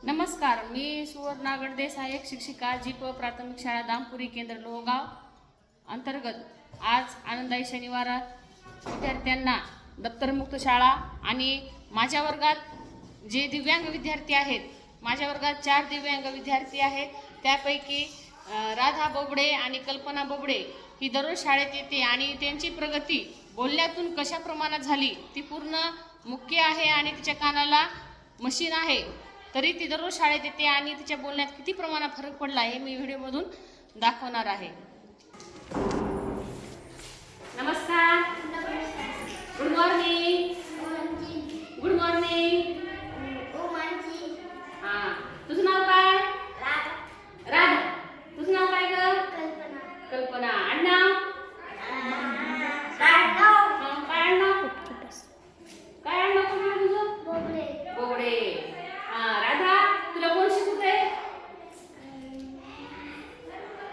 नमस्कार, मी सुवर्णा गडदे, सहाय्यक शिक्षिका जीप प्राथमिक शाळा दामपुरी केंद्र लोहगाव अंतर्गत आज आनंददायी शनिवार विद्यार्थ्यांना दप्तरमुक्त शाळा आणि माझ्या वर्गात जे दिव्यांग विद्यार्थी आहेत, माझ्या वर्गात 4 दिव्यांग विद्यार्थी आहेत. त्यापैकी राधा बोबडे आणि कल्पना बोबडे ही दररोज शाळेत येते आणि त्यांची प्रगती बोलण्यातून कशा प्रमाणात झाली ती पूर्ण मुख्य आहे आणि तिच्या कानाला मशीन आहे, तरी ती दररोज शाळेत येते आणि तिच्या बोलण्यात किती प्रमाणात फरक पडला हे मी व्हिडिओमधून दाखवणार आहे. नमस्कार, गुड मॉर्निंग. Good morning. हां, तुझं नाव काय? राधा. तुझं नाव काय ग? कल्पना. आडनाव? काय आडनाव? काय आडनाव तुझं? बोबडे. राधा, तुला कोण शिकवते?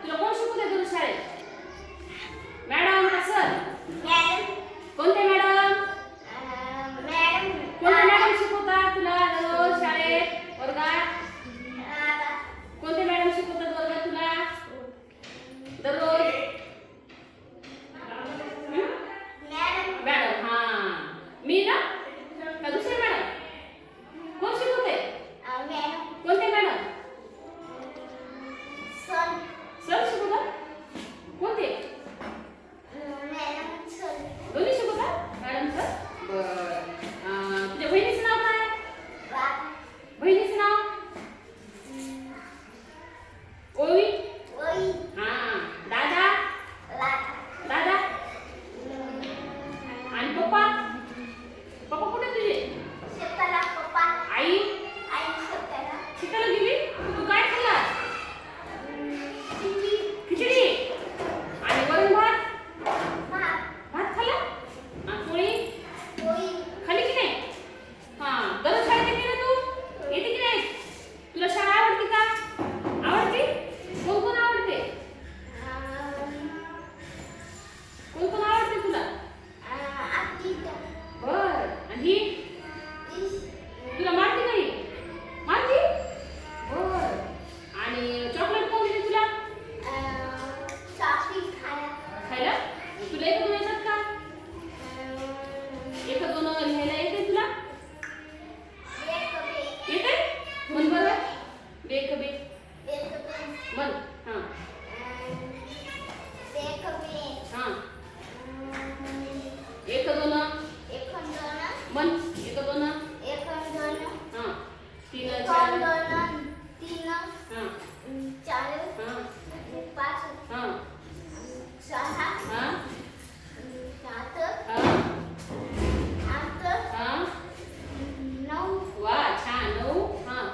दररोज शाळेत? मॅडम का सर? कोणते मॅडम? कोणते मॅडम शिकवतात तुला दररोज शाळेत वर्गात? कोणते मॅडम शिकवतात वर्गात तुला दररोज? मॅडम. हां, मी ना का दुसरे मॅडम? कोण शिकवते? कोणते मॅडम? सर शिकवतात? कोणते? दोन्ही शिकवतात मॅडम सर? बरं. तुझ्या बहिणीचं नाव काय? बहिणीचं नाव? ओवी. हां. दादा? दादा. आणि पप्पा? पप्पा कुठे तुझे? आई? शेताला गेली? तू काय खाल्ला? खिचडी आणि वरण भात? भात खाल्ला? आणि पोळी खाल्ली की नाही? हां. दररोज शाळेत येते ना तू? येते की नाही? तुला शाळा आवडते का? आवडते? कोण आवडते? कोण आवडते तुला? बरं. आणि ही तुला मारते नाही? मारते? बरं. आणि चॉकलेट कोण देते तुला खायला? तुला एक दोन येतात का? एक दोन लिहायला येते तुला? येते? म्हण बरं. बेक बे म्हण. हां हां. एक दोन म्हण. एक दोन. हां. 3 4. हां. 5. हां. 6. हां. 7. हां. 9. वा, छान. 9. हां.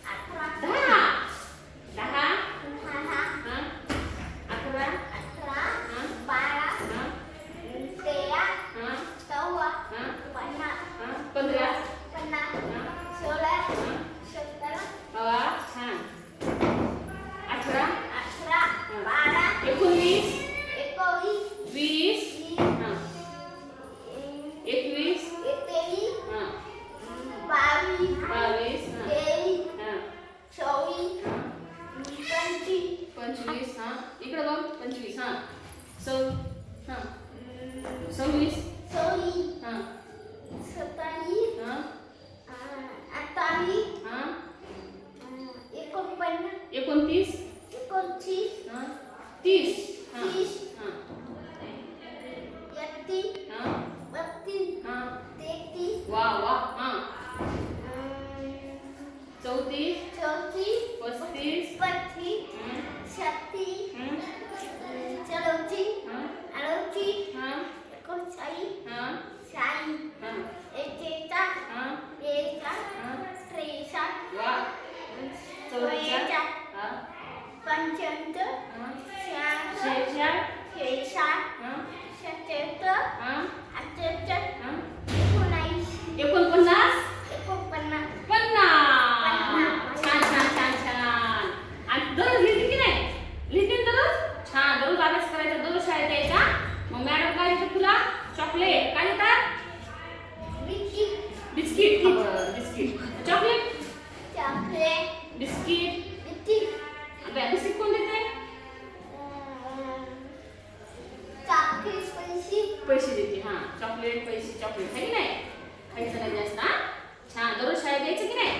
10. 10. हां. 11. हां. 12. हां. 13. हां. 14. हां. 15. हां. 16. हां. 17. वा, छान. 18. 12. 19. 20. हां. 21. हां. 22. हां. 25. हां. इकडं बघ. 25. हां. हां. 26. हां. 27. हां. 28. हां. 29. 29. 29. हां. 30. हां. 30. हां. 31. हां. 32. हां. 33. वा वा. हां. 34. 34. 35. 35. हं. 36. हं. 37. हां. हां चॉकलेट पैसे चॉकलेट आहे की नाही खायचं नाही जास्त हां छान दररोज शाळेत द्यायचं की नाही